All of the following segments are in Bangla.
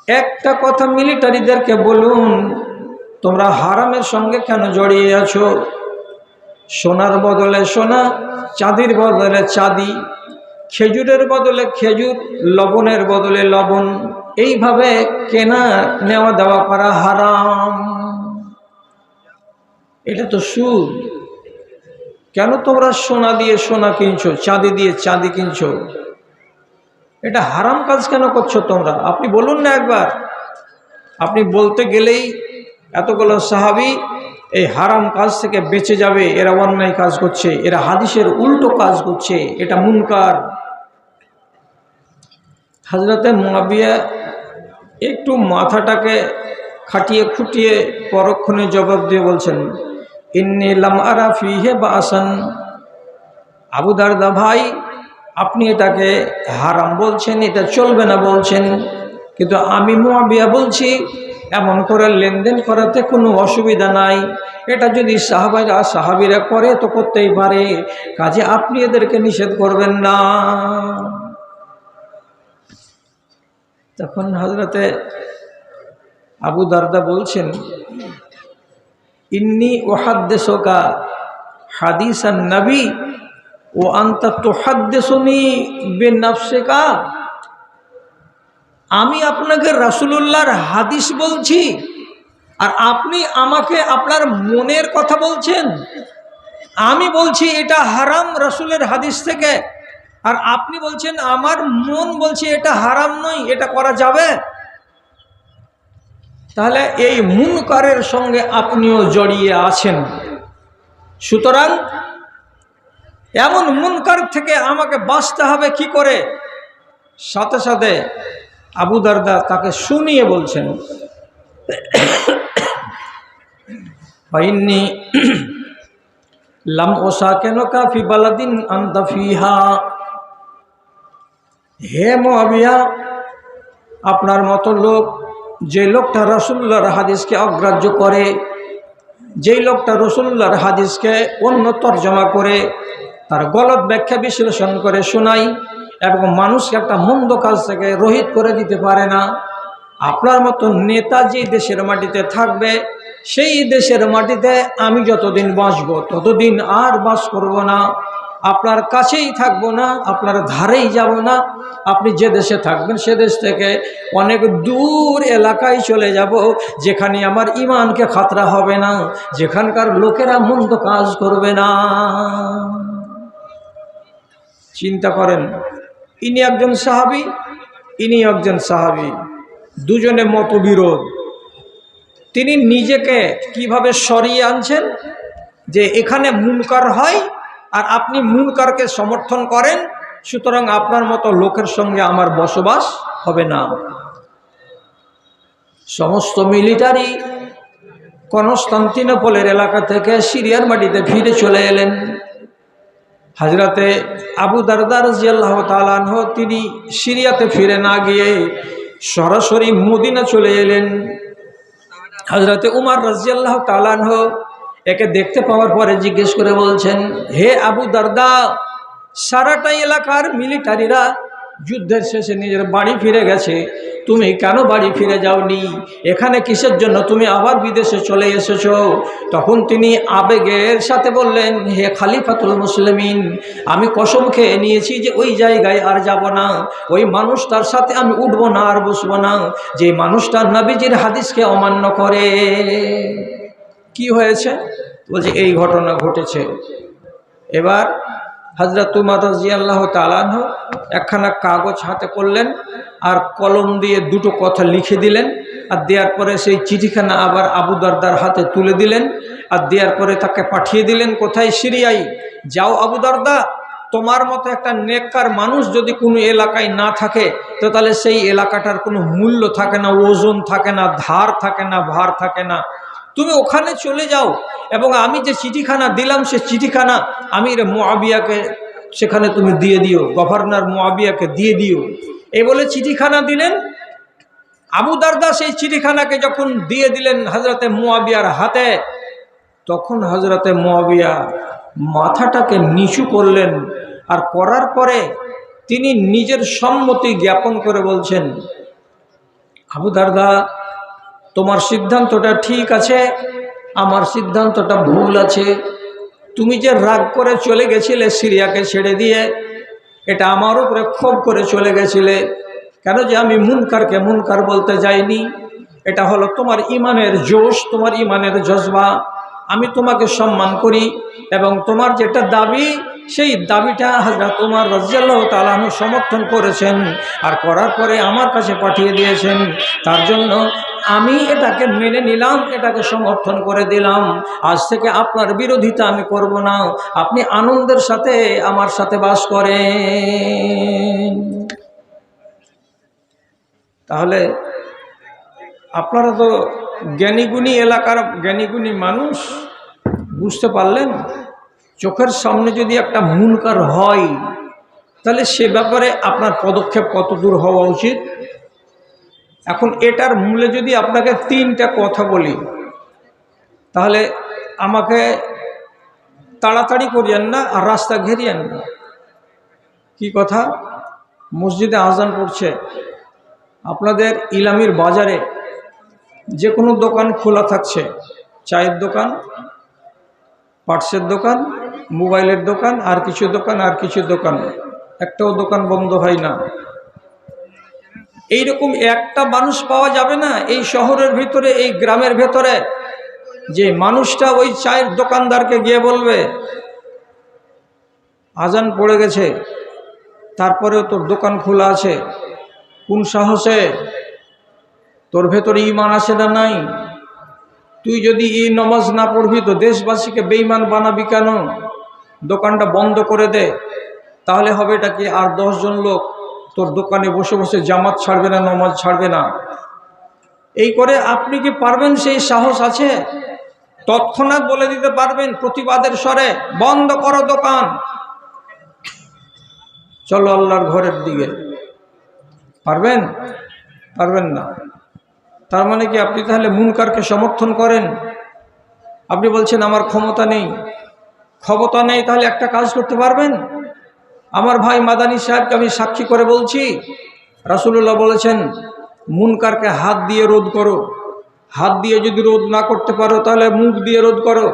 একটা কথা মিলিটারিদেরকে বলুন, তোমরা হারামের সঙ্গে কেন জড়িয়ে আছো? সোনার বদলে সোনা, চাঁদির বদলে চাঁদি, খেজুরের বদলে খেজুর, লবণের বদলে লবণ, এইভাবে কেনা নেওয়া দেওয়া করা হারাম। এটা তো সুদ। কেন তোমরা সোনা দিয়ে সোনা কিনছো, চাঁদি দিয়ে চাঁদি কিনছো? এটা হারাম কাজ কেন করছো তোমরা? আপনি বলুন না একবার। আপনি বলতে গেলেই এতগুলো সাহাবী এই হারাম কাজ থেকে বেঁচে যাবে, এরা অন্যায় কাজ করছে, এরা হাদিসের উল্টো কাজ করছে, এটা মুনকার। হযরতে মুআবিয়া একটু মাথাটাকে খাটিয়ে খুটিয়ে পরক্ষণে জবাব দিয়ে বলছেন, ইন্নী লাম আরা ফিহি বাসান। আবু দারদা ভাই, আপনি এটাকে হারাম বলছেন, এটা চলবে না বলছেন, কিন্তু আমি মুআবিয়া বলছি এমন করে লেনদেন করাতে কোনো অসুবিধা নাই। এটা যদি সাহাবীরা করে তো করতেই পারে, কাজে আপনি এদেরকে নিষেধ করবেন না। তখন হযরতে আবু দারদা বলছেন, ইন্নী উহাদ্দিসুকা হাদিসান নবী ও আনতা তুহাদ্দিসুনি বিনাফসিকা। আমি আপনাকে রাসূলুল্লাহর হাদিস বলছি আর আপনি আমাকে আপনার মনের কথা বলছেন। আমি বলছি এটা হারাম রাসূলের হাদিস থেকে, আর আপনি বলছেন আমার মন বলছে এটা হারাম নয়, এটা করা যাবে। তাহলে এই মুনকারের সঙ্গে আপনিও জড়িয়ে আছেন। সুতরাং এমন মুনকার থেকে আমাকে বাঁচতে হবে কি করে? সাথে সাথে আবু দারদা তাকে শুনিয়ে বলছেন, ফাইন্নী লাম ওসাকিনুকা ফি বালাদিন আনতা ফিহা। হে মুআবিয়া, আপনার মতো লোক, যে লোকটা রাসূলুল্লাহর হাদিসকে অগ্রাহ্য করে, যেই লোকটা রাসূলুল্লাহর হাদিসকে অন্য তর্জমা করে, তার গলত ব্যাখ্যা বিশ্লেষণ করে শোনাই এবং মানুষকে একটা মন্দ কাজ থেকে রহিত করে দিতে পারে না, আপনার মতো নেতা যে দেশের মাটিতে থাকবে, সেই দেশের মাটিতে আমি যতদিন বাঁচব ততদিন আর বাস করব না, আপনার কাছেই থাকবো না, আপনার ধারেই যাব না। আপনি যে দেশে থাকবেন সে দেশ থেকে অনেক দূর এলাকায় চলে যাব, যেখানে আমার ঈমানকে খাতরা হবে না, যেখানকার লোকেরা মন্দ কাজ করবে না। চিন্তা করেন, ইনি একজন সাহাবী, ইনি একজন সাহাবী, দুজনে মতবিরোধ। তিনি নিজেকে কিভাবে সরিয়ে আনছেন যে এখানে মুনকার হয় আর আপনি মুনকারকে সমর্থন করেন, সুতরাং আপনার মতো লোকের সঙ্গে আমার বসবাস হবে না। সমস্ত মিলিটারি কনস্টান্টিনোপলের এলাকা থেকে সিরিয়ার মাটিতে ফিরে চলে এলেন। হযরতে আবু দারদা রাদিয়াল্লাহু তাআলা আনহু তিনি সিরিয়াতে ফিরে না গিয়ে সরাসরি মদিনা চলে এলেন। হযরতে উমর রাদিয়াল্লাহু তাআলা আনহু একে দেখতে পাওয়ার পরে জিজ্ঞেস করে বলছেন, হে আবু দারদা, সারাটা এলাকার মিলিটারিরা যুদ্ধের শেষে নিজের বাড়ি ফিরে গেছে, তুমি কেন বাড়ি ফিরে যাওনি? এখানে কিসের জন্য তুমি আবার বিদেশে চলে এসেছো? তখন তিনি আবেগের সাথে বললেন, হে খলিফাতুল মুসলিমিন, আমি কসম খেয়ে নিয়েছি যে ওই জায়গায় আর যাব না, ওই মানুষটার সাথে আমি উঠব না আর বসবো না, যে মানুষটা নবীজির হাদিসকে অমান্য করে। কি হয়েছে? বলছে এই ঘটনা ঘটেছে। এবার হযরত উমর রাদিয়াল্লাহু তাআলা আনহু একখানা কাগজ হাতে করলেন আর কলম দিয়ে দুটো কথা লিখে দিলেন, আর দেওয়ার পরে সেই চিঠিখানা আবার আবু দারদার হাতে তুলে দিলেন, আর দেওয়ার পরে তাকে পাঠিয়ে দিলেন কোথায়? সিরিয়ায়। যাও আবু দারদা, তোমার মতো একটা নেককার মানুষ যদি কোনো এলাকায় না থাকে তো তাহলে সেই এলাকাটার কোনো মূল্য থাকে না, ওজন থাকে না, ধার থাকে না, ভার থাকে না। তুমি ওখানে চলে যাও এবং আমি যে চিঠিখানা দিলাম সে চিঠিখানা আমির মুআবিয়াকে সেখানে তুমি দিয়ে দিও, গভর্নর মুআবিয়াকে দিয়ে দিও। এই বলে চিঠিখানা দিলেন। আবু দারদা সেই চিঠিখানাকে যখন দিয়ে দিলেন হযরতে মুআবিয়ার হাতে, তখন হযরতে মুআবিয়া মাথাটাকে নিচু করলেন, আর করার পরে তিনি নিজের সম্মতি জ্ঞাপন করে বলছেন, আবু দারদা, তোমার সিদ্ধান্তটা ঠিক আছে, আমার সিদ্ধান্তটা ভুল আছে। তুমি যে রাগ করে চলে গেছিলে সিরিয়াকে ছেড়ে দিয়ে, এটা আমার উপরে ক্ষোভ করে চলে গেছিলে কেন? যে আমি মুনকারকে মুনকার বলতে যাইনি। এটা হলো তোমার ইমানের জোশ, তোমার ইমানের জজবা। আমি তোমাকে সম্মান করি এবং তোমার যেটা দাবি, সেই দাবিটা হযরত ওমর রাদিয়াল্লাহু তাআলা আনহু সমর্থন করেছেন আর করার পরে আমার কাছে পাঠিয়ে দিয়েছেন। তার জন্য আমি এটাকে মেনে নিলাম, এটাকে সমর্থন করে দিলাম। আজ থেকে আপনার বিরোধিতা আমি করব না। আপনি আনন্দের সাথে আমার সাথে বাস করেন। তাহলে আপনারা তো জ্ঞানীগুণী এলাকার জ্ঞানীগুণী মানুষ, বুঝতে পারলেন চোখের সামনে যদি একটা মুনকার হয় তাহলে সে ব্যাপারে আপনার পদক্ষেপ কত দূর হওয়া উচিত। এখন এটার মূলে যদি আপনাকে তিনটা কথা বলি, তাহলে আমাকে তাড়াতাড়ি করিয়েন না আর রাস্তা ঘেরিয়েন না। কি কথা? মসজিদে আজান পড়ছে, আপনাদের ইলামির বাজারে যে কোনো দোকান খোলা থাকছে, চায়ের দোকান, পার্টসের দোকান, মোবাইলের দোকান, আর কিছু দোকান, একটাও দোকান বন্ধ হয় না। এইরকম একটা মানুষ পাওয়া যাবে না এই শহরের ভিতরে, এই গ্রামের ভেতরে, যে মানুষটা ওই চায়ের দোকানদারকে গিয়ে বলবে আজান পড়ে গেছে, তারপরেও তোর দোকান খোলা আছে, কোন সাহসে? তোর ভেতরে ঈমান আছে না নাই? তুই যদি এই নামাজ না পড়বি তো দেশবাসীকে বেঈমান বানাবি কেন? দোকানটা বন্ধ করে দে, তাহলে হবে এটা কি? আর 10 জন লোক তোর দোকানে বসে বসে জামাত ছাড়বে না, নামাজ ছাড়বে না। এই করে আপনি কি পারবেন? সেই সাহস আছে? তৎক্ষণাৎ বলে দিতে পারবেন প্রতিবাদের স্বরে, বন্ধ করো দোকান, চলো আল্লাহর ঘরের দিকে? পারবেন? পারবেন না। তার মানে কি আপনি তাহলে মুনকারকে সমর্থন করেন? আপনি বলছেন আমার ক্ষমতা নেই। ক্ষমতা নেই তাহলে একটা কাজ করতে পারবেন? আমার ভাই মাদানী সাহেবকে আমি সাক্ষী করে বলছি, রাসূলুল্লাহ বলেছেন মুনকারকে হাত দিয়ে রোধ করো। হাত দিয়ে যদি রোধ না করতে পারো তাহলে মুখ দিয়ে রোধ করো।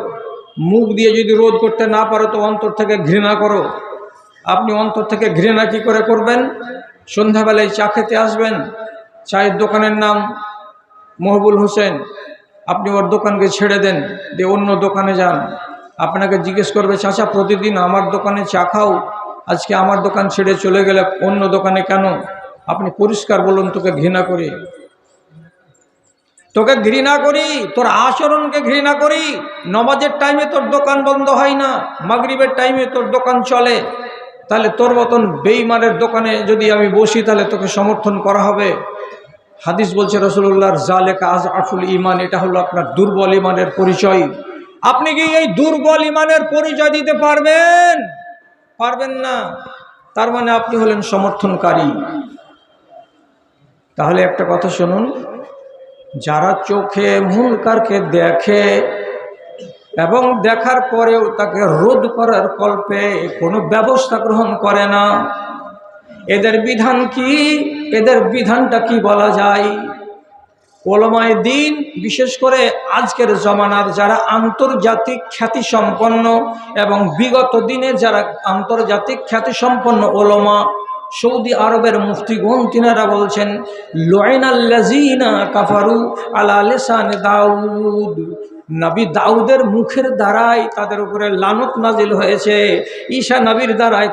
মুখ দিয়ে যদি রোধ করতে না পারো তো অন্তর থেকে ঘৃণা করো। আপনি অন্তর থেকে ঘৃণা কি করে করবেন? সন্ধ্যাবেলায় চা খেতে আসবেন, চায়ের দোকানের নাম মহবুল হোসেন, আপনি ওর দোকানকে ছেড়ে দেন, দিয়ে অন্য দোকানে যান। আপনাকে জিজ্ঞেস করবে, চাচা প্রতিদিন আমার দোকানে চা খাও, আজকে আমার দোকান ছেড়ে চলে গেলে অন্য দোকানে কেন? আপনি পরিষ্কার বলুন, তোকে ঘৃণা করি, তোকে ঘৃণা করি, তোর আচরণকে ঘৃণা করি। নামাজের টাইমে তোর দোকান বন্ধ হয় না, মাগরিবের টাইমে তোর দোকান চলে, তাহলে তোর মতন বেঈমানের দোকানে যদি আমি বসি তাহলে তোকে সমর্থন করা হবে? হাদিস বলছে রাসূলুল্লাহর জালেকা আযআফুল ঈমান, এটা হলো আপনার দুর্বল ঈমানের পরিচয়। আপনি কি এই দুর্বল ঈমানের পরিচয় দিতে পারবেন? পারবেন না। তার মানে আপনি হলেন সমর্থনকারী। তাহলে একটা কথা শুনুন, যারা চোখে মুনকারকে দেখে এবং দেখার পরেও তাকে রোধ করার কল্পে কোনো ব্যবস্থা গ্রহণ করে না, এদের বিধান কি? এদের বিধানটা কি বলা যায়? ওলামায়ে দ্বীন, বিশেষ করে আজকের জমানার যারা আন্তর্জাতিক খ্যাতিসম্পন্ন এবং বিগত দিনে যারা আন্তর্জাতিক খ্যাতিসম্পন্ন ওলামা, সৌদি আরবের মুফতিগণ, তিনারা বলছেন লুইনাল্লাযীনা কাফারু আলা লিসানি দাউদ, নবী দাউদের মুখের দ্বারাই তাদের উপরে লানত নাজিল হয়েছে। ঈসা নবীর দ্বারাই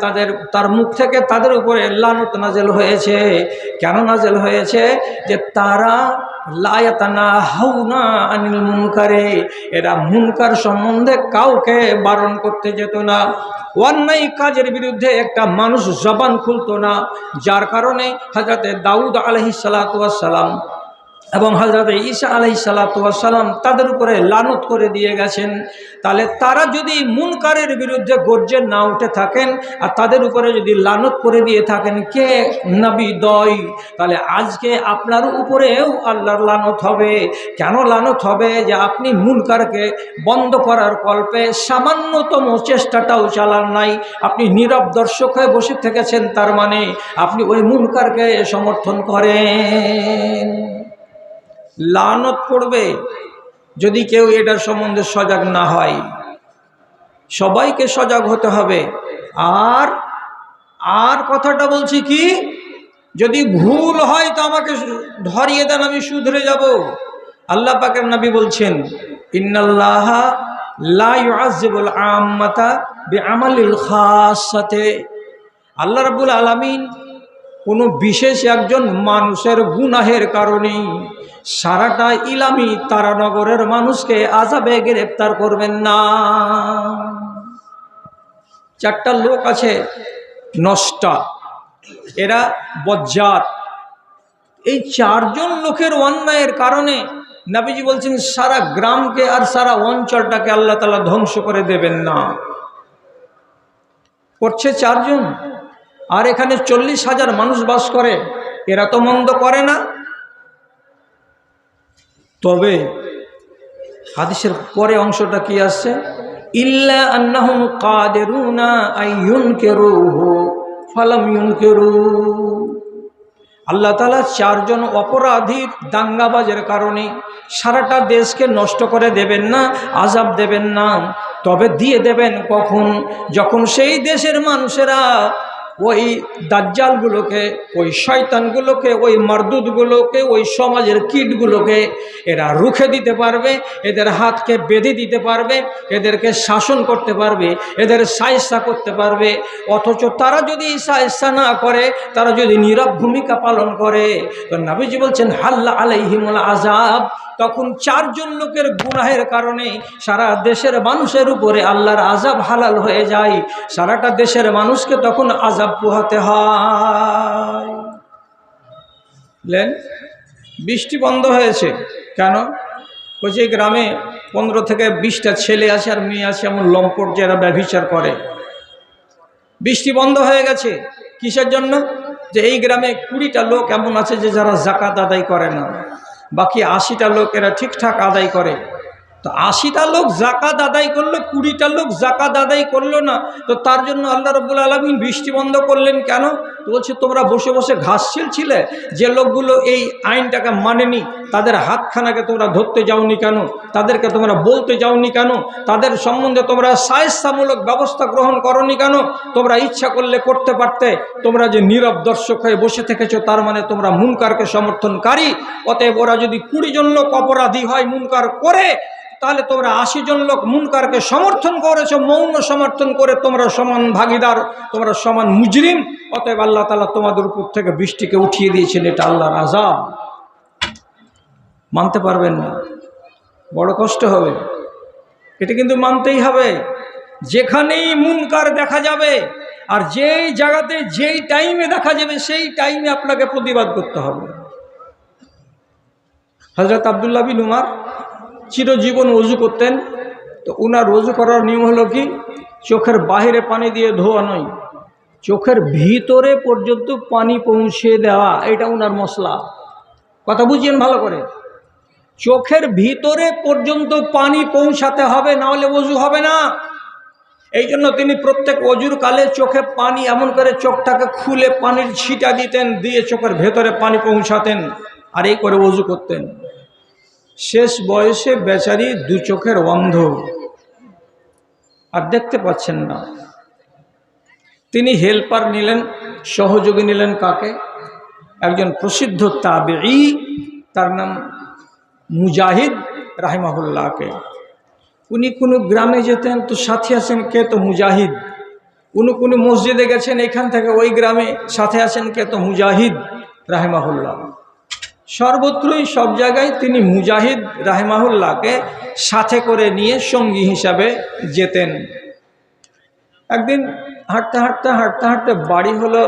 তার মুখ থেকে তাদের উপরে লানত নাজিল হয়েছে। কেন নাজিল হয়েছে? যে তারা লা ইয়াতানাহাউনা আনিল মুনকারে, এরা মুনকার সম্বন্ধে কাউকে বারণ করতে যেত না। অন্যায় কাজের বিরুদ্ধে একটা মানুষ জবান খুলতো না, যার কারণে হযরতে দাউদ আলাইহিস সালাতু ওয়াস সালাম এবং হযরত ঈসা আলাইহিস সালাতু ওয়াস সালাম তাদের উপরে লানত করে দিয়ে গেছেন। তাহলে তারা যদি মুনকারের বিরুদ্ধে গর্জে না উঠে থাকেন আর তাদের উপরে যদি লানত করে দিয়ে থাকেন কে? নবী দয়। তাহলে আজকে আপনার উপরেও আল্লাহর লানত হবে। কেন লানত হবে? যে আপনি মুনকারকে বন্ধ করার কল্পে সামান্যতম চেষ্টাটাও চালান নাই, আপনি নীরব দর্শক হয়ে বসে থেকেছেন, তার মানে আপনি ওই মুনকারকে সমর্থন করেন। লানত পড়বে যদি কেউ এটার সম্বন্ধে সজাগ না হয়। সবাইকে সজাগ হতে হবে। আর আর কথাটা বলছি কি, যদি ভুল হয় তো আমাকে ধরিয়ে দেন, আমি শুধরে যাব। আল্লাহ পাকের নবী বলছেন, ইন্নাল্লাহা লা ইউআযিবুল আম্মাতা বিআমালিল খাসসাতে। আল্লাহ রাব্বুল আলামিন কোনো বিশেষ একজন মানুষের গুনাহের কারণে সারাটা ইলামি তারানগরের মানুষকে আযাবে গ্রেফতার করবেন না। চারটা লোক আছে নষ্টা, এরা বজ্জাত। এই চারজন লোকের অন্যায়ের কারণে নবীজি বলছেন সারা গ্রামকে আর সারা অঞ্চলটাকে আল্লাহ তাআলা ধ্বংস করে দেবেন না। করছে চারজন, আর এখানে 40,000 মানুষ বাস করে, এরা তো মন্দ করে না। তবে হাদিসের পরে অংশটা কি আসছে, ইল্লা আন্নাহুম কাদিরুনা আইয়ুনকিরুহু ফালাম ইউনকিরু। আল্লাহ তাআলা চারজন অপরাধীর দাঙ্গাবাজের কারণে সারাটা দেশকে নষ্ট করে দেবেন না, আযাব দেবেন না। তবে দিয়ে দেবেন কখন, যখন সেই দেশের মানুষেরা ওই দাজ্জালগুলোকে, ওই শয়তানগুলোকে, ওই মারদুদগুলোকে, ওই সমাজের কীটগুলোকে এরা রুখে দিতে পারবে, এদের হাতকে বেঁধে দিতে পারবে, এদেরকে শাসন করতে পারবে, এদের সায়স্তা করতে পারবে। অথচ তারা যদি সায়স্তা না করে, তারা যদি নীরব ভূমিকা পালন করে, তো নবীজি বলছেন হাল্লা আলাইহিমুল আযাব। তখন চারজন লোকের গুনাহের কারণে সারা দেশের মানুষের উপরে আল্লাহর আযাব হালাল হয়ে যায়। সারাটা দেশের মানুষকে তখন আযাব পোহাতে হয়। বৃষ্টি বন্ধ হয়েছে কেন? বলছে গ্রামে 15 থেকে 20টা ছেলে আছে আর মেয়ে আছে, এমন লম্পট যারা ব্যভিচার করে। বৃষ্টি বন্ধ হয়ে গেছে কিসের জন্য? যে এই গ্রামে 20টা লোক এমন আছে যে যারা যাকাত আদায় করে না, বাকি 80টা লোক এরা ঠিকঠাক আদায় করে। তো 80টা লোক যাকাত আদায় করলো, 20টা লোক যাকাত আদায় করলো না, তো তার জন্য আল্লাহ রাব্বুল আলামিন বৃষ্টি বন্ধ করলেন কেন? তো বলছে তোমরা বসে বসে ঘাস ছিলছিলে, যে লোকগুলো এই আইনটাকে মানেনি তাদের হাতখানাকে তোমরা ধরতে যাওনি কেন? তাদেরকে তোমরা বলতে যাওনি কেন? তাদের সম্বন্ধে তোমরা শায়েস্তামূলক ব্যবস্থা গ্রহণ করনি কেন? তোমরা ইচ্ছা করলে করতে পারতে। তোমরা যে নীরব দর্শক হয়ে বসে থেকেছো, তার মানে তোমরা মুনকারকে সমর্থনকারী। অতএব ওরা যদি 20 জন লোক অপরাধী হয় মুনকার করে, তাহলে তোমরা 80 জন লোক মুনকারকে সমর্থন করেছো, মৌন সমর্থন করে তোমরা সমান ভাগীদার, তোমরা সমান মুজরিম। অতএব আল্লাহ তাআলা তোমাদের উপর থেকে বৃষ্টিকে উঠিয়ে দিয়েছেন, এটা আল্লাহর আযাব। মানতে পারবেন না, বড় কষ্ট হবে। এটা কিন্তু মানতেই হবে। যেখানেই মুনকার দেখা যাবে আর যেই জায়গাতে যেই টাইমে দেখা যাবে, সেই টাইমে আপনাকে প্রতিবাদ করতে হবে। হযরত আব্দুল্লাহ বিন উমর চিরজীবন ওযু করতেন। তো উনার ওযু করার নিয়ম হলো কি, চোখের বাহিরে পানি দিয়ে ধোয়া নয়, চোখের ভিতরে পর্যন্ত পানি পৌঁছে দেওয়া, এটা উনার মশলা। কথা বুঝিয়েন ভালো করে। চোখের ভিতরে পর্যন্ত পানি পৌঁছাতে হবে, না হলে ওযু হবে না। এই জন্য তিনি প্রত্যেক ওযুর কালে চোখে পানি এমন করে চোখটাকে খুলে পানির ছিটা দিতেন, দিয়ে চোখের ভেতরে পানি পৌঁছাতেন, আর এই করে ওযু করতেন। শেষ বয়সে বেচারি 2 চোখের অন্ধ, আর দেখতে পাচ্ছেন না। তিনি হেল্পার নিলেন, সহযোগী নিলেন কাকে? একজন প্রসিদ্ধ তাবেঈ, তার নাম মুজাহিদ রাহিমাহুল্লাহকে। উনি কোনো গ্রামে যেতেন তো সাথে আছেন কে? তো মুজাহিদ। কোনো মসজিদে গেছেন, এখান থেকে ওই গ্রামে সাথে আছেন কে? তো মুজাহিদ রাহিমাহুল্লাহ। সর্বত্রই সব জায়গায় তিনি মুজাহিদ রাহিমাহুল্লাহকে সাথে করে নিয়ে সঙ্গী হিসাবে যেতেন। একদিন হাঁটতে হাঁটতে হাঁটতে হাঁটতে বাড়ি হলো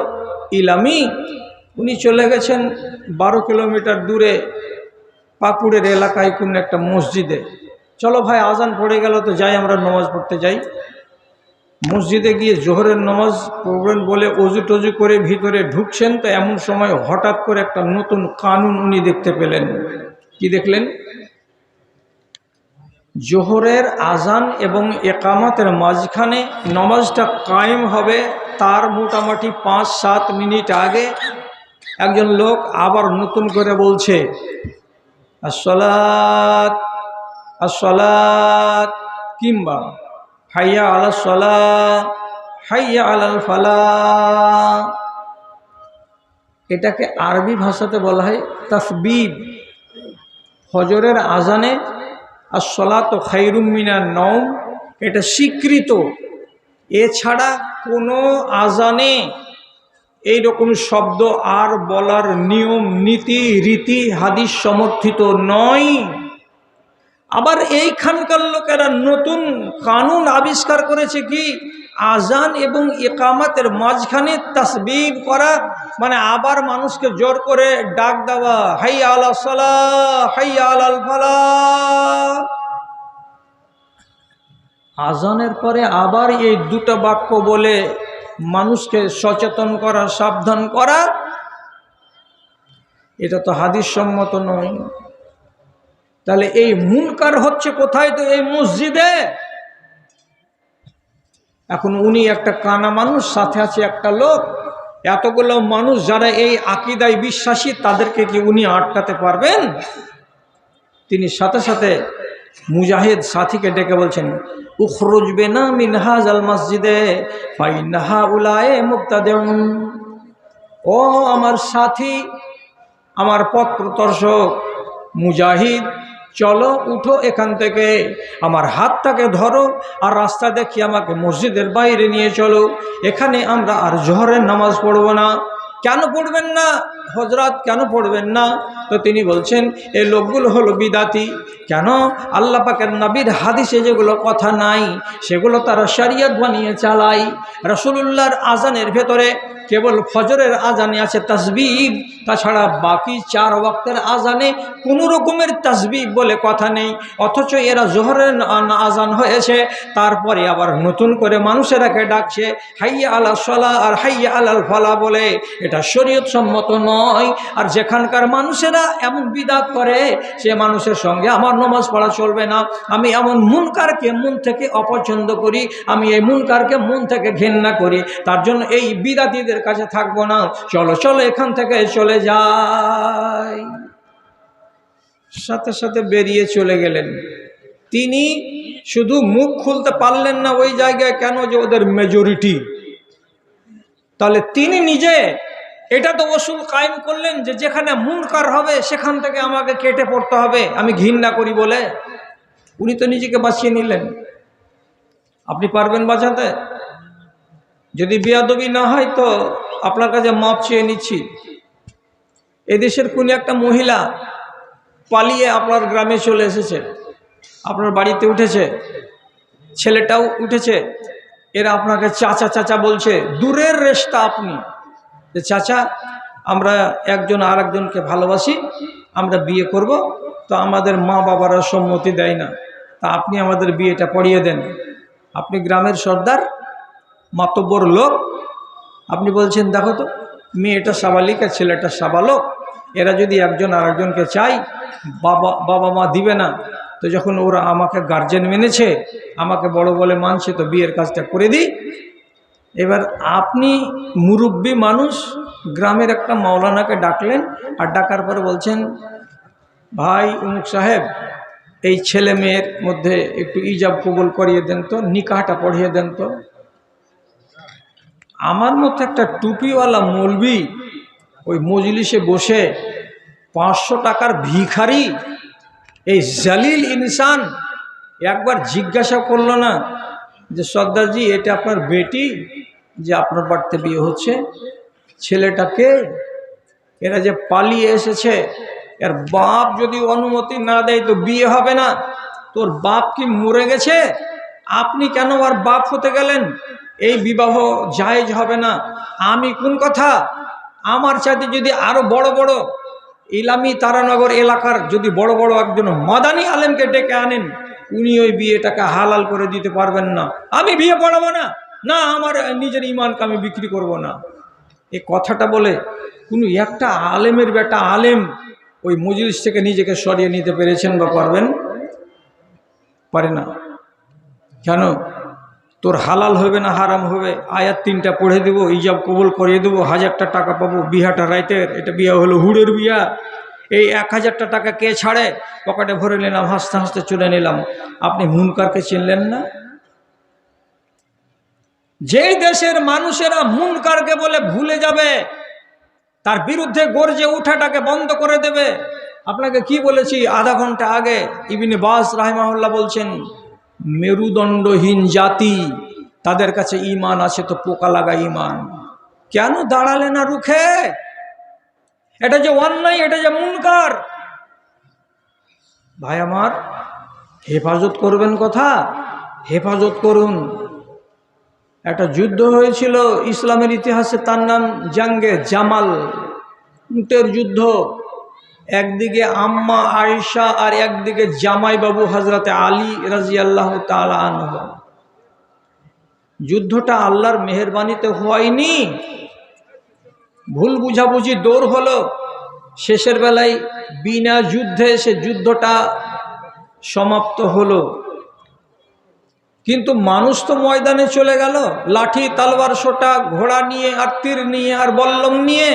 ইলামি। উনি চলে গেছেন 12 কিলোমিটার দূরে পাকুড়ের এলাকায় কোন একটা মসজিদে। চলো ভাই আজান পড়ে গেল, তো যাই আমরা নামাজ পড়তে যাই। মসজিদে গিয়ে জোহরের নামাজ পড়বেন বলে ওযু টজু করে ভিতরে ঢুকছেন, তো এমন সময় হঠাৎ করে একটা নতুন কানুন উনি দেখতে পেলেন। কি দেখলেন? জোহরের আজান এবং একামতের মাঝখানে নামাজটা কায়েম হবে, তার মোটামুটি 5-7 মিনিট আগে একজন লোক আবার নতুন করে বলছে, আসসালাত আসসালাত, কিংবা হাইয়া আলাস সালাহ হাইয়া আলাল ফালাহ। এটাকে আরবি ভাষাতে বলা হয় তাসবিব। ফজরের আজানে আসসালাতু খায়রুম মিনান নওম এটা স্বীকৃত। এছাড়া কোনো আজানে এইরকম শব্দ আর বলার নিয়ম নীতি রীতি হাদিস সমর্থিত নয়। আবার এইখানকার লোকেরা নতুন কানুন আবিষ্কার করেছে কি, আজান এবং ইকামাতের মাঝখানে তাসবিহ করা, মানে আবার মানুষকে জোর করে ডাক দেওয়া, হাইয়া আলাস সালাহ হাইয়া আলাল ফালাহ। আজানের পরে আবার এই দুটো বাক্য বলে মানুষকে সচেতন করা, সাবধান করা, এটা তো হাদিস সম্মত নয়। তাহলে এই মুনকার হচ্ছে কোথায়? তো এই মসজিদে। এখন উনি একটা কানা মানুষ, সাথে আছে একটা লোক, এতগুলো মানুষ যারা এই আকীদায় বিশ্বাসী, তাদেরকে কি উনি আটকাতে পারবেন? তিনি সাথে সাথে মুজাহিদ সাথীকে ডেকে বলছেন, উখরুজ বিনা মিন হাযাল মসজিদে ফাইন্না হাউলায়ে মুবতাদিউন। ও আমার সাথী, আমার পথ প্রদর্শক মুজাহিদ, চলো উঠো এখান থেকে, আমার হাতটাকে ধরো আর রাস্তা দেখি আমাকে মসজিদের বাইরে নিয়ে চলো। এখানে আমরা আর জোহরের নামাজ পড়ব না। কেন পড়বেন না হযরত, কেন পড়বেন না? তো তিনি বলছেন এই লোকগুলো হলো বিদাতি। কেন? আল্লাহ পাকের নবীর হাদিসে যেগুলো কথা নাই সেগুলো তারা শরীয়ত বানিয়ে চালায়। রাসূলুল্লাহর আজানের ভেতরে কেবল ফজরের আজানে আছে তাসবিহ, তাছাড়া বাকি 4 ওয়াক্তের আজানে কোনো রকমের তাসবিহ বলে কথা নেই। অথচ এরা জোহরের আজান হয়েছে, তারপরে আবার নতুন করে মানুষেরাকে ডাকছে হাইয়া আলাস সালাহ আর হাইয়া আলাল ফালাহ বলে। এটা শরীয়ত সম্মত নয়। আর যেখানকার মানুষেরা এমন বিদআত করে, সে মানুষের সঙ্গে আমার নামাজ পড়া চলবে না। আমি এমন মুনকারকে মন থেকে অপছন্দ করি, আমি এই মুনকারকে মন থেকে ঘৃণা করি, তার জন্য এই বিদআতীদের কাছে থাকবো না। চলো চলো এখান থেকে চলে যাই। সাথে সাথে বেরিয়ে চলে গেলেন। তিনি শুধু মুখ খুলতে পারলেন না ওই জায়গায়, কেন? যে ওদের মেজরিটি। তাহলে তিনি নিজে এটা তো ওসুল কায়েম করলেন যে যেখানে মুনকার হবে সেখান থেকে আমাকে কেটে পড়তে হবে, আমি ঘৃণা করি বলে। উনি তো নিজেকে বাঁচিয়ে নিলেন। আপনি পারবেন বাঁচাতে? যদি বেয়াদবি না হয় তো আপনার কাছে মাপ চেয়ে নিচ্ছি। এদেশের কোন একটা মহিলা পালিয়ে আপনার গ্রামে চলে এসেছে, আপনার বাড়িতে উঠেছে, ছেলেটাও উঠেছে, এরা আপনাকে চাচা চাচা বলছে। দূরের রেশতা আপনি, যে চাচা আমরা একজন আর একজনকে ভালোবাসি, আমরা বিয়ে করব, তো আমাদের মা বাবারা সম্মতি দেয় না, তা আপনি আমাদের বিয়েটা পড়িয়ে দেন। আপনি গ্রামের সর্দার, মাতব্বর লোক, আপনি বলছেন দেখো তো মেয়েটা সাবালিকা ছেলেটা সাবালক, এরা যদি একজন আর একজনকে চাই, বাবা মা দিবে না, তো যখন ওরা আমাকে গার্জেন মেনেছে, আমাকে বড় বলে মানছে, তো বিয়ের কাজটা করে দিই। এবার আপনি মুরব্বী মানুষ, গ্রামের একটা মাওলানাকে ডাকলেন, আর ডাকার পরে বলছেন ভাই উমুক সাহেব, এই ছেলে মেয়ের মধ্যে একটু ইজাব কবুল করিয়ে দেন তো, নিকাহটা পড়িয়ে দেন তো। আমার মতো একটা টুপিওয়ালা মৌলবি ওই মজলিসে বসে 500 টাকার ভিখারি, এই জালিল ইনসান একবার জিজ্ঞাসা করলো না যে সর্দারজি এটা আপনার বেটি, যে আপনার বাড়িতে বিয়ে হচ্ছে, ছেলেটাকে এরা যে পালিয়ে এসেছে, এর বাপ যদি অনুমতি না দেয় তো বিয়ে হবে না। তোর বাপ কি মরে গেছে? আপনি কেন আর বাপ হতে গেলেন? এই বিবাহ জায়েজ হবে না। আমি কোন কথা, আমার চাইতে যদি আরো বড় বড় ইলামি তারানগর এলাকার যদি বড় বড় একজন মাদানী আলেমকে ডেকে আনেন, উনি ওই বিয়েটাকে হালাল করে দিতে পারবেন না। আমি বিয়ে পড়াবো না, না আমার নিজের ইমানকে আমি বিক্রি করব না। এই কথাটা বলে কোনো একটা আলেমের বেটা আলেম ওই মজলিস থেকে নিজেকে সরিয়ে নিতে পেরেছেন বা পারবেন? পারে না। কেন? তোর হালাল হবে না হারাম হবে, আয়াত 3টা পড়ে দেবো, ইজাব কবুল করিয়ে দেবো, 1000টা টাকা পাবো, বিহাটা রাইতের, এটা বিয়া হলো হুড়ের বিয়া। এই 1000 টাকা কে ছাড়ে, পকেটে ভরে নিলাম, হাসতে হাসতে চলে নিলাম। আপনি মুনকারকে চিনলেন না? যেই দেশের মানুষেরা মুনকারকে বলে ভুলে যাবে, তার বিরুদ্ধে গর্জে উঠাটাকে বন্ধ করে দেবে। আপনাকে কি বলেছি আধা ঘন্টা আগে, ইবনে বাস রাহিমাহুল্লাহ বলছেন মেরুদণ্ডহীন জাতি, তাদের কাছে ঈমান আছে তো পোকা লাগা ঈমান। কেন দাঁড়ালে না রুখে? এটা যে অন্যায়, এটা যে মুনকার। ভাই আমার, হেফাজত করবেন কথা, হেফাজত করুন। একটা যুদ্ধ হয়েছিল ইসলামের ইতিহাসে, তার নাম জাঙ্গে জামাল, উটের যুদ্ধ। একদিকে আম্মা আয়েশা আর একদিকে জামাই বাবু হযরতে আলী রাদিয়াল্লাহু তাআলা আনহু। যুদ্ধটা আল্লাহর মেহেরবানিতে হয়নি, ভুল বুঝাবুঝি দৌড় হলো। শেষের বেলায় বিনা যুদ্ধে সে যুদ্ধটা সমাপ্ত হলো। কিন্তু মানুষ তো ময়দানে চলে গেল, লাঠি তলোয়ার সোটা ঘোড়া নিয়ে আর তীর নিয়ে আর বল্লম নিয়ে।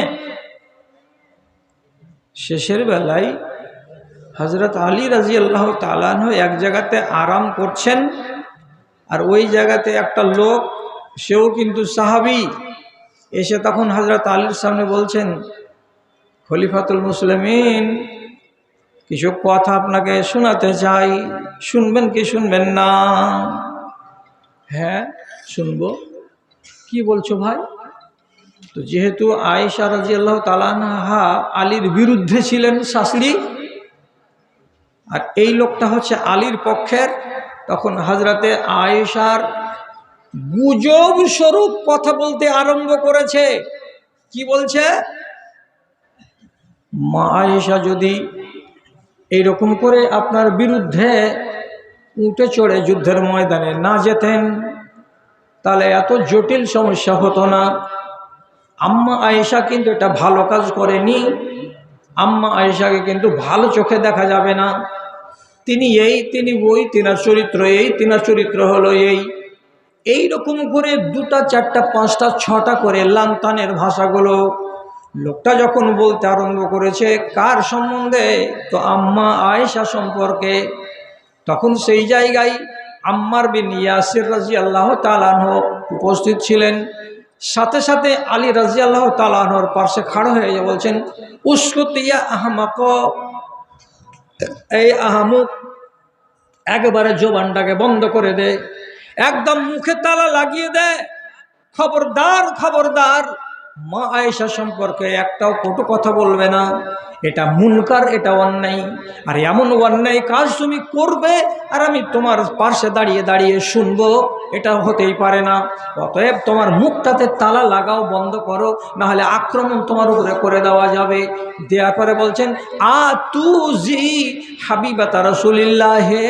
শেষের বেলায় হযরত আলী রাদিয়াল্লাহু তাআলা আনহু এক জায়গাতে আরাম করছেন, আর ওই জায়গাতে একটা লোক, সেও কিন্তু সাহাবী, এসে তখন হযরত আলীর সামনে বলছেন, খলিফাতুল মুসলিমিন, কিছু কথা আপনাকে শোনাতে চাই, শুনবেন কি শুনবেন না? হ্যাঁ শুনবো। কি বলছো ভাই? তো যেহেতু আয়েশা রাদিয়াল্লাহু তাআলা আনহা আলীর বিরুদ্ধে ছিলেন শাশুড়ি, আর এই লোকটা হচ্ছে আলীর পক্ষের, তখন হযরতে আয়েশার গুজব স্বরূপ কথা বলতে আরম্ভ করেছে। কি বলছে? মা আয়েশা যদি এইরকম করে আপনার বিরুদ্ধে উঠে চড়ে যুদ্ধের ময়দানে না যেতেন, তাহলে এত জটিল সমস্যা হতো না। আম্মা আয়েশা কিন্তু এটা ভালো কাজ করেনি। আম্মা আয়েশাকে কিন্তু ভালো চোখে দেখা যাবে না। তিনি এই, তিনি ওই, তিনার চরিত্র এই, তিনার চরিত্র হলো এই রকম করে 2টা 4টা 5টা 6টা করে লান্তানের ভাষাগুলো লোকটা যখন বলতে আরম্ভ করেছে। কার সম্বন্ধে? তো আম্মা আয়েশা সম্পর্কে। তখন সেই জায়গায় আম্মার বিন ইয়াসির রাদিয়াল্লাহু তাআলা আনহু উপস্থিত ছিলেন। সাথে সাথে আলী রাদিয়াল্লাহু তাআলা আনহুর পাশে খাড়া হয়ে বলছেন, উসকুত ইয়া আহমাক, এই আহমক, একবারে জবানটাকে বন্ধ করে দে, একদম মুখে তালা লাগিয়ে দে। খবরদার, খবরদার, মা আয়েশা সম্পর্কে একটাও কটু কথা বলবে না। এটা মুনকার, এটা অন্যায়। আর এমন অন্যায় কাজ তুমি করবে আর আমি তোমার পাশে দাঁড়িয়ে দাঁড়িয়ে শুনবো, এটা হতেই পারে না। অতএব তোমার মুখটাতে তালা লাগাও, বন্ধ করো, না হলে আক্রমণ তোমার উপরে করে দেওয়া যাবে। দেওয়ার পরে বলছেন, আতুজি হাবিবাতা রাসূলিল্লাহ, হে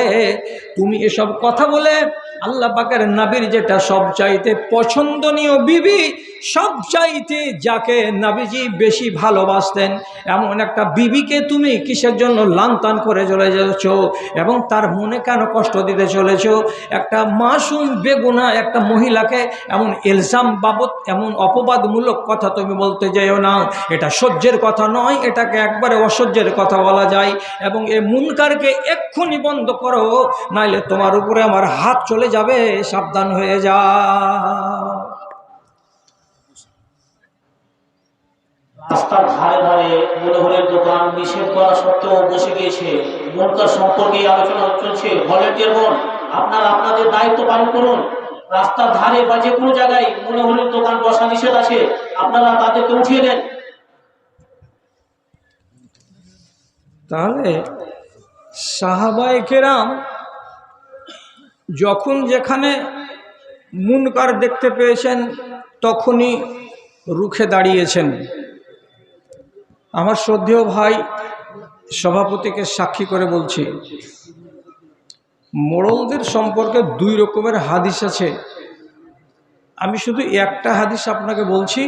তুমি এসব কথা বলে আল্লাহ পাকের নবীর যেটা সবচাইতে পছন্দনীয় বিবি, সবচাইতে যাকে নবীজি বেশি ভালোবাসতেন, এমন একটা বিবিকে তুমি কিসের জন্য লানতান করে চলে যাচ্ছ এবং তার মনে কেন কষ্ট দিতে চলেছ? একটা মাসুম বেগুনা একটা মহিলাকে এমন ইলজাম বাবদ, এমন অপবাদমূলক কথা তুমি বলতে যাও না। এটা সহ্যের কথা নয়, এটাকে একবারে অসহ্যের কথা বলা যায়। এবং এই মুনকারকে এক্ষুনি বন্ধ করো, নাইলে তোমার উপরে আমার হাত চলে যাবে, সাবধান হয়ে যাও। রাস্তার ধারে ধারে মুনকারের দোকান নিষেধ করা সত্ত্বেও বসে গিয়েছে। মুনকার সম্পর্কে আলোচনা চলছে। ভলেন্টিয়ার বোন, আপনারা আপনাদের দায়িত্ব পালন করুন। রাস্তার ধারে বা যে কোনো জায়গায় মুনকারের দোকান বসা নিষেধ আছে, আপনারা তাদেরকে উঠিয়ে দেন। তাহলে সাহাবায়ে কেরাম যখন যেখানে মুনকার দেখতে পেয়েছেন তখনই রুখে দাঁড়িয়েছেন। আমার শ্রদ্ধেয় ভাই সভাপতিকে সাক্ষী করে বলছি, মোড়লদের সম্পর্কে 2 রকমের হাদিস আছে। আমি শুধু একটা হাদিস আপনাকে বলছি,